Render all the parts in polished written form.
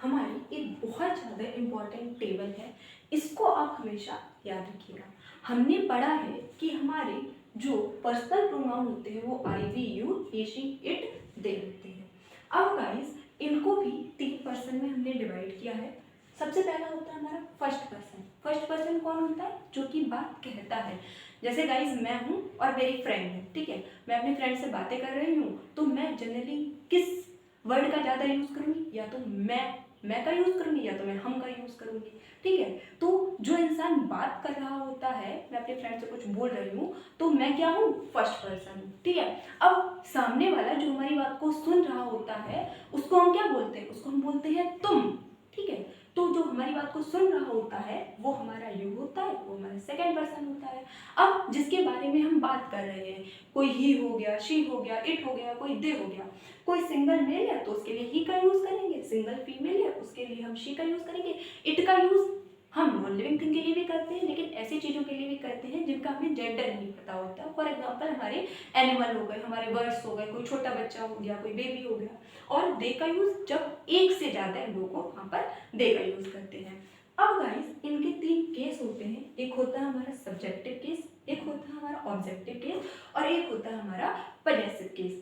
हमारी एक बहुत ज़्यादा इम्पॉर्टेंट टेबल है। इसको आप हमेशा याद रखिएगा। हमने पढ़ा है कि हमारे जो पर्सनल प्रोनाउन होते हैं वो I, we, you, he, she, it, they होते हैं। अब गाइस इनको भी 3 पर्सन में हमने डिवाइड किया है। सबसे पहला होता है हमारा फर्स्ट पर्सन। फर्स्ट पर्सन कौन होता है? जो कि बात कहता है। जैसे गाइस मैं हूँ और मेरी फ्रेंड है, ठीक है, मैं अपने फ्रेंड से बातें कर रही हूँ, तो मैं जनरली किस वर्ड का ज़्यादा यूज़ करूँगी? या तो मैं का यूज़ करूँगी या तो मैं हम का यूज़ करूँगी, ठीक है। तो जो इंसान बात कर रहा होता है, मैं अपने फ्रेंड से कुछ बोल रही हूँ, तो मैं क्या हूँ? फर्स्ट पर्सन हूँ, ठीक है। अब सामने वाला जो हमारी बात को सुन रहा होता है उसको हम क्या बोलते हैं? उसको हम बोलते हैं तुम, ठीक है। तो जो हमारी बात को सुन रहा होता है वो हमारा यू होता है, वो हमारा सेकंड पर्सन होता है। अब जिसके बारे में हम बात कर रहे हैं, कोई ही हो गया, शी हो गया, इट हो गया, कोई दे हो गया। कोई सिंगल मेल है तो उसके लिए ही का यूज करेंगे, सिंगल फीमेल है उसके लिए हम शी का यूज करेंगे। इट का यूज हम नॉन लिविंग थिंग के लिए भी करते हैं, लेकिन ऐसी चीज़ों के लिए भी करते हैं जिनका हमें जेंडर नहीं पता होता। फॉर एग्जाम्पल हमारे एनिमल हो गए, हमारे बर्ड्स हो गए, कोई छोटा बच्चा हो गया, कोई बेबी हो गया। और दे का यूज जब एक से ज़्यादा लोगों को वहाँ पर दे का यूज करते हैं। अब गाइस इनके 3 केस होते हैं। एक होता है हमारा सब्जेक्टिव केस, एक होता है हमारा ऑब्जेक्टिव केस और एक होता है हमारा पजेसिव केस।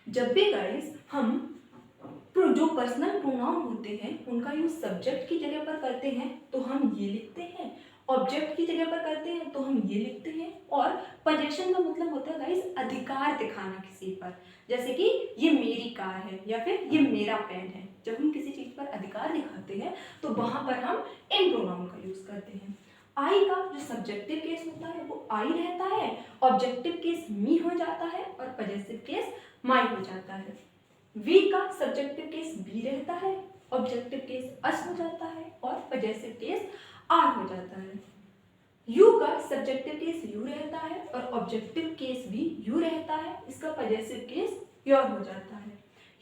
जब भी गाइस हम जो पर्सनल प्रोनाउन होते हैं उनका यूज सब्जेक्ट की जगह पर करते हैं तो हम ये लिखते हैं, ऑब्जेक्ट की जगह पर करते हैं तो हम ये लिखते हैं। और पजेशन का मतलब होता है गाइस अधिकार दिखाना किसी पर, जैसे कि ये मेरी कार है या फिर ये मेरा पेन है। जब हम किसी चीज पर अधिकार दिखाते हैं तो वहां पर हम इन प्रोनाउन का यूज करते हैं। आई का जो सब्जेक्टिव केस होता है वो आई रहता है, ऑब्जेक्टिव केस मी हो जाता है और पजेसिव केस माई हो जाता है। वी का सब्जेक्टिव केस बी रहता है, ऑब्जेक्टिव केस अस हो जाता है और पजेसिव केस आर हो जाता है। यू का सब्जेक्टिव केस यू रहता है और ऑब्जेक्टिव केस भी यू रहता है, इसका पजेसिव केस योर हो जाता है।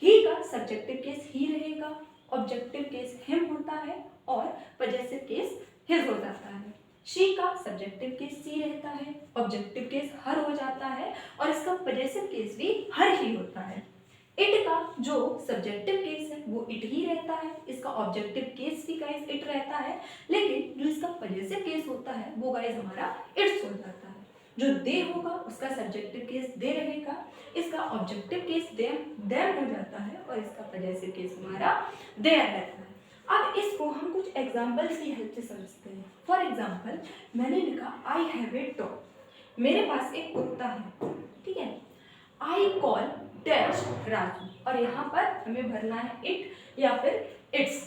ही का सब्जेक्टिव केस ही रहेगा, ऑब्जेक्टिव केस हिम होता है और पजेसिव केस हिज हो जाता है। शी का सब्जेक्टिव केस सी रहता है, ऑब्जेक्टिव केस हर हो जाता है और इसका पजेसिव केस भी हर ही होता है। इट का जो सब्जेक्टिव केस है वो इट ही रहता है, इसका ऑब्जेक्टिव केस भी गाइस इट रहता है, लेकिन जो इसका पजेसिव केस होता है वो गाइस हमारा इट्स हो जाता है। जो दे होगा उसका सब्जेक्टिव केस दे रहेगा, इसका ऑब्जेक्टिव केस देम हो जाता है और इसका पजेसिव केस हमारा देयर रहता है। अब इसको हम कुछ एग्जाम्पल्स की हेल्प से समझते हैं। फॉर एग्जाम्पल मैंने लिखा आई हैव ए डॉग, मेरे पास एक कुत्ता है, ठीक है। आई कॉल डैश राजू और यहाँ पर हमें भरना है इट या फिर इट्स।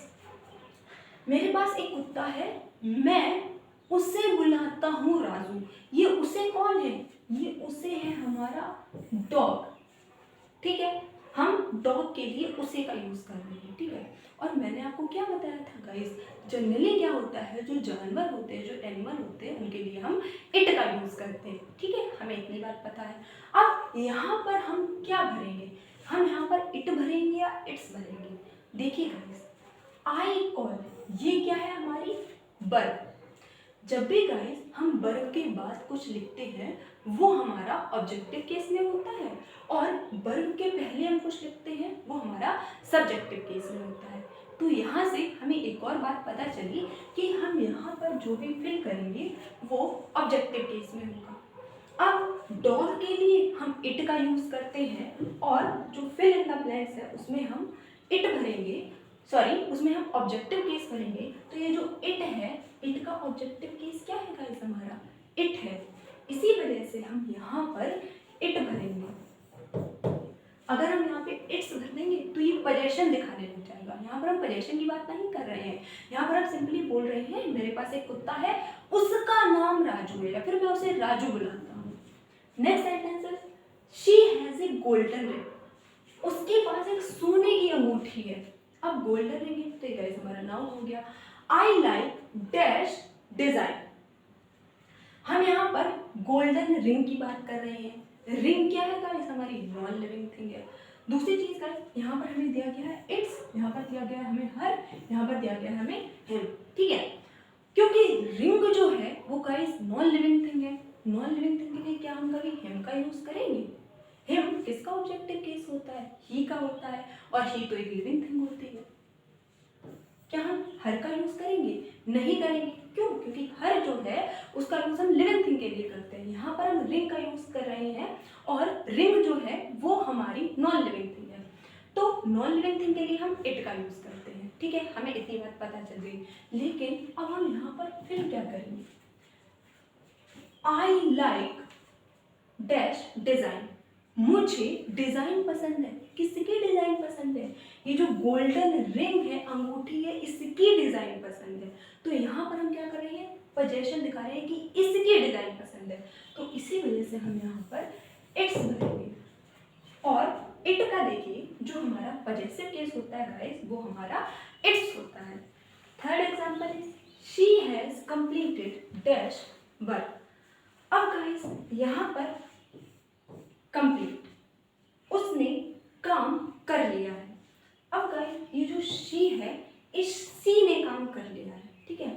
मेरे पास एक कुत्ता है, मैं उसे बुलाता हूँ राजू। ये उसे कौन है? ये उसे है हमारा डॉग, ठीक है। हम डॉग के लिए उसे का यूज कर रहे हैं, ठीक है। और मैंने आपको क्या बताया था गाइस, जनरली क्या होता है जो जानवर होते हैं, जो एनिमल होते हैं, उनके लिए हम इट का यूज करते हैं, ठीक है। हमें इतनी बात पता है। अब यहाँ पर हम क्या भरेंगे? हम यहाँ पर इट भरेंगे या इट्स भरेंगे? देखिए गाइस, आई कॉल ये क्या है? हमारी वर्ब। जब भी गाइस हम वर्ब के बाद कुछ लिखते हैं वो हमारा ऑब्जेक्टिव केस में होता है और वर्ब के पहले हम कुछ लिखते हैं वो हमारा सब्जेक्टिव केस में होता है। तो यहाँ से हमें एक और बात पता चली कि हम यहाँ पर जो भी फिल करेंगे वो ऑब्जेक्टिव केस में होगा। अब डॉग के लिए हम इट का यूज करते हैं और जो फिल इन द ब्लैंक्स है उसमें हम इट भरेंगे, सॉरी उसमें हम ऑब्जेक्टिव केस भरेंगे। तो ये जो इट है, इट का ऑब्जेक्टिव केस क्या है गाइस? हमारा इट है। इसी वजह से हम यहाँ पर इट भरेंगे। अगर हम यहाँ पे इट्स भर देंगे तो ये पोजेशन दिखाने लग जाएगा। यहाँ पर हम पोजेशन की बात नहीं कर रहे हैं, यहाँ पर हम सिंपली बोल रहे हैं मेरे पास एक कुत्ता है, उसका नाम राजू है या फिर मैं उसे राजू बुलाता हूँ। नेक्स्ट सेंटेंस है she has a golden ring, उसके पास एक सोने की अंगूठी है। अब गोल्डन रिंग है तो ये गाइस हमारा नाउन हो गया। आई लाइक डैश डिजाइन, हम यहाँ पर गोल्डन रिंग की बात कर रहे हैं। रिंग क्या है गाइस? हमारी नॉन लिविंग थिंग है। दूसरी चीज गाइस, यहाँ पर हमें दिया गया है इट्स, यहाँ पर दिया गया है हमें हर, यहाँ पर दिया गया है हमें हिम, ठीक है। क्योंकि रिंग जो है वो गाइस नॉन लिविंग थिंग है, नॉन लिविंग थिंग के लिए क्या हम कभी हिम का यूज करेंगे? हिम किसका ऑब्जेक्टिव केस होता है? ही का होता है और ही तो एक लिविंग थिंग होती है। के लिए करते हैं। यहाँ पर हम रिंग का यूज कर रहे हैं और रिंग जो है वो हमारी नॉन लिविंग थिंग है, तो नॉन लिविंग थिंग के लिए हम इट का यूज करते हैं। ठीक है, हमें इतनी बात पता चल गई। लेकिन अब हम यहाँ पर फिर क्या करेंगे, आई लाइक डैश डिजाइन, मुझे डिजाइन पसंद है। किसकी डिजाइन पसंद है, ये जो गोल्डन रिंग है, अंगूठी है, इसकी डिजाइन पसंद है। तो यहाँ पर हम क्या कर रहे हैं, पोजेशन दिखा रहे हैं कि इसकी डिजाइन पसंद है, तो इसी वजह से हम यहाँ पर इट्स भरेंगे। और इट का देखिए जो हमारा पजेसिव केस होता है गाइस, वो हमारा इट्स होता है। Third example is she has completed dash work. अब गाइस यहाँ पर कंप्लीट, उसने काम कर लिया है। अब गाइस ये जो शी है, इस सी ने काम कर लिया है। ठीक है,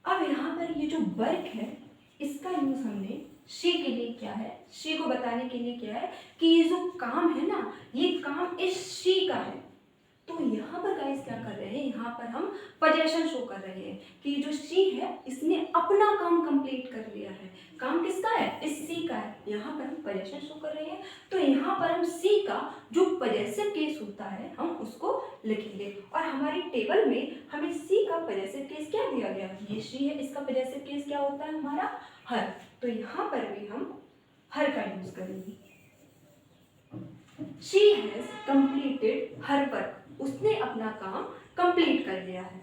अब यहाँ पर ये जो वर्क है, इसका यूज हमने शी के लिए किया है, शी को बताने के लिए किया है कि ये जो काम है ना, ये काम इस शी का है। तो यहाँ पर गाइस क्या कर रहे हैं, यहाँ पर हम पोजेशन शो कर रहे हैं कि जो शी है इसने अपना काम कंप्लीट कर लिया है। काम किसका है, इस सी का है, यहाँ पर हम पोजेशन शो कर रहे हैं। तो यहाँ पर हम सी का जो पोजेसिव केस होता है हम उसको लिखेंगे, और हमारी टेबल में हमें सी का पोजेसिव केस क्या दिया गया, ये शी है, इसका पोजेसिव केस क्या होता है हमारा, हर। तो यहाँ पर भी हम हर का यूज करेंगे। She has completed her work, उसने अपना काम कंप्लीट कर लिया है।